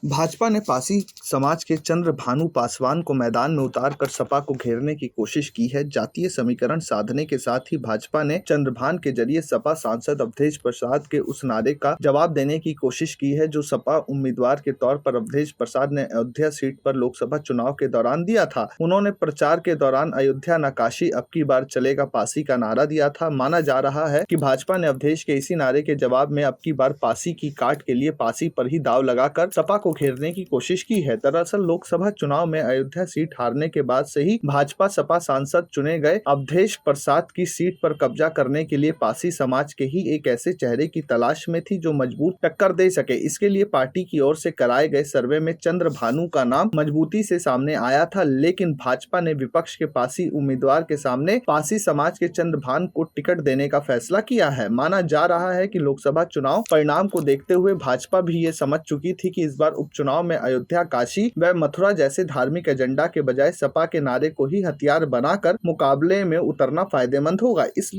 भाजपा ने पासी समाज के चंद्रभानु पासवान को मैदान में उतारकर सपा को घेरने की कोशिश की है। जातीय समीकरण साधने के साथ ही भाजपा ने चंद्रभान के जरिए सपा सांसद अवधेश प्रसाद के उस नारे का जवाब देने की कोशिश की है जो सपा उम्मीदवार के तौर पर अवधेश प्रसाद ने अयोध्या सीट पर लोकसभा चुनाव के दौरान दिया था। उन्होंने प्रचार के दौरान अयोध्या न काशी अब की बार चलेगा पासी का नारा दिया था। माना जा रहा है कि भाजपा ने अवधेश के इसी नारे के जवाब में अब की बार पासी की काट के लिए पासी पर ही दाव लगाकर सपा को घेरने की कोशिश की है। दरअसल लोकसभा चुनाव में अयोध्या सीट हारने के बाद से ही भाजपा सपा सांसद चुने गए अवधेश प्रसाद की सीट पर कब्जा करने के लिए पासी समाज के ही एक ऐसे चेहरे की तलाश में थी जो मजबूत टक्कर दे सके। इसके लिए पार्टी की ओर से कराए गए सर्वे में चंद्रभानु का नाम मजबूती से सामने आया था, लेकिन भाजपा ने विपक्ष के पासी उम्मीदवार के सामने पासी समाज के चंद्रभान को टिकट देने का फैसला किया है। माना जा रहा है कि लोकसभा चुनाव परिणाम को देखते हुए भाजपा भी ये समझ चुकी थी कि इस बार उपचुनाव में अयोध्या, काशी व मथुरा जैसे धार्मिक एजेंडा के बजाय सपा के नारे को ही हथियार बनाकर मुकाबले में उतरना फायदेमंद होगा। इस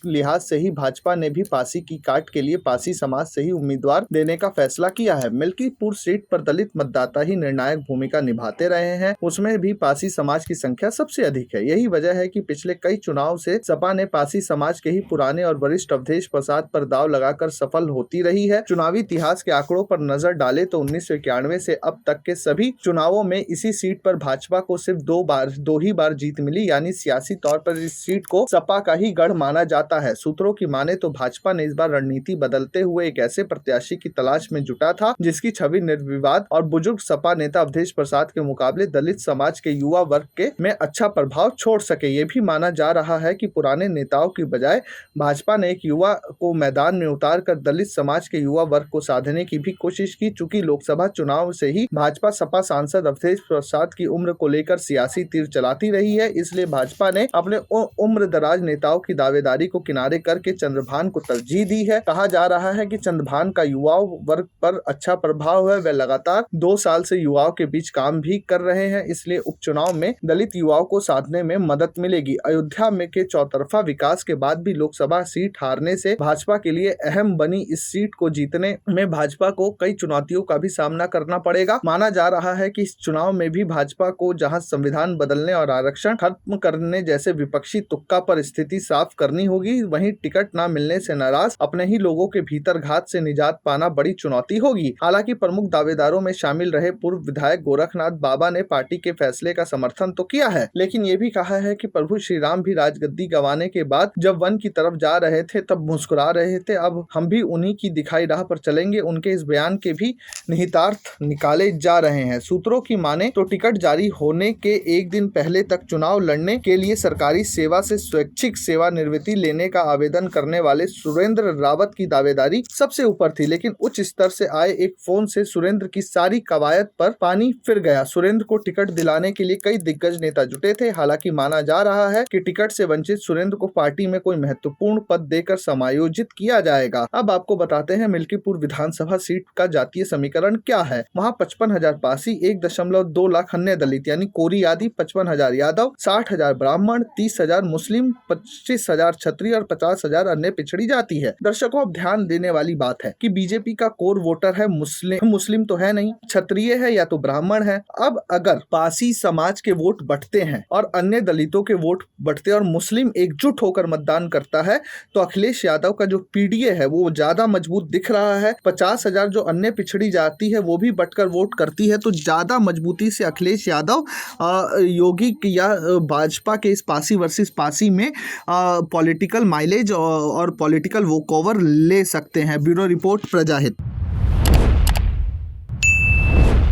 लिहाज से ही भाजपा ने भी पासी की काट के लिए पासी समाज से ही उम्मीदवार देने का फैसला किया है। मिल्कीपुर सीट पर दलित मतदाता ही निर्णायक भूमिका निभाते रहे हैं, उसमें भी पासी समाज की संख्या सबसे अधिक है। यही वजह है कि पिछले कई चुनाव से सपा ने पासी समाज के ही पुराने और वरिष्ठ अवधेश प्रसाद पर दाव लगाकर सफल होती रही है। चुनावी इतिहास के आंकड़ों पर नजर डाले तो 1991 से अब तक के सभी चुनावों में इसी सीट पर भाजपा को सिर्फ दो ही बार जीत मिली, यानी सियासी तौर पर इस सीट को सपा का ही गढ़ माना जाता है। सूत्रों की माने तो भाजपा ने इस बार रणनीति बदलते हुए एक ऐसे प्रत्याशी की तलाश में जुटा था जिसकी छवि निर्विवाद और बुजुर्ग सपा नेता अवधेश प्रसाद के मुकाबले दलित समाज के युवा वर्ग के में अच्छा प्रभाव छोड़ सके। ये भी माना जा रहा है कि पुराने नेताओं की बजाय भाजपा ने एक युवा को मैदान में उतारकर दलित समाज के युवा वर्ग को साधने की भी कोशिश की। चूंकि लोकसभा चुनाव से ही भाजपा सपा सांसद अवधेश प्रसाद की उम्र को लेकर सियासी तीर चलाती रही है, इसलिए भाजपा ने अपने उम्र दराज नेताओं की दावेदारी को किनारे करके चंद्रभान को तरजीह दी है। कहा जा रहा है कि चंद्रभान का युवाओं वर्ग पर अच्छा प्रभाव है। वे लगातार 2 साल से युवाओं के बीच काम भी कर रहे हैं, इसलिए उपचुनाव में दलित युवाओं को साधने में मदद मिलेगी। अयोध्या में के चौतरफा विकास के बाद भी लोकसभा सीट हारने से भाजपा के लिए अहम बनी इस सीट को जीतने में भाजपा को कई चुनौतियों का भी सामना करना पड़ेगा। माना जा रहा है कि इस चुनाव में भी भाजपा को जहां संविधान बदलने और आरक्षण खत्म करने जैसे विपक्षी तुक्का पर स्थिति साफ करनी होगी, वहीं टिकट न मिलने से नाराज अपने ही लोगों के भीतर घात से निजात पाना बड़ी चुनौती होगी। हालांकि प्रमुख दावेदारों में शामिल रहे पूर्व विधायक गोरखनाथ बाबा ने पार्टी के फैसले का समर्थन तो किया है, लेकिन ये भी कहा है कि प्रभु श्री राम भी राजगद्दी गंवाने के बाद जब वन की तरफ जा रहे थे तब मुस्कुरा रहे थे, अब हम भी उन्हीं की दिखाई राह पर चलेंगे। उनके इस बयान के भी निहितार्थ निकाले जा रहे हैं। सूत्रों की माने तो टिकट जारी होने के एक दिन पहले तक चुनाव लड़ने के लिए सरकारी सेवा से स्वैच्छिक सेवानिवृत्ति लेने का आवेदन करने वाले सुरेंद्र रावत की दावेदारी सबसे ऊपर थी, लेकिन उच्च स्तर से आए एक फोन से सुरेंद्र की सारी कवायद पर पानी फिर गया। सुरेंद्र को टिकट दिलाने के लिए कई दिग्गज नेता जुटे थे। हालांकि माना जा रहा है कि टिकट से वंचित सुरेंद्र को पार्टी में कोई महत्वपूर्ण पद देकर समायोजित किया जाएगा। अब आपको बताते हैं मिल्कीपुर विधानसभा सीट का जातीय समीकरण क्या है। वहां 55,000 पासी, 1.2 लाख अन्य दलित यानी कोरी आदि, 55,000 यादव, 60,000 ब्राह्मण, 30,000 मुस्लिम, 25,000 क्षत्रिय और 50,000 अन्य पिछड़ी जाति है। दर्शकों, अब ध्यान देने वाली बात है कि बीजेपी का कोर वोटर है मुस्लिम तो है नहीं, क्षत्रिय है या तो ब्राह्मण है। अब अगर पासी समाज के वोट बंटते हैं और अन्य दलितों के वोट बंटते हैं और मुस्लिम एकजुट होकर मतदान करता है तो अखिलेश यादव का जो पीडीए है वो ज्यादा मजबूत दिख रहा है। 50,000 जो अन्य पिछड़ी जाति है वो भी बंटकर वोट करती है, तो ज्यादा मजबूती से अखिलेश यादव योगी या भाजपा के इस पासी वर्सेस पासी में पॉलिटिकल माइलेज और पॉलिटिकल वोकओवर ले सकते हैं। Bureau report, प्रजाहित।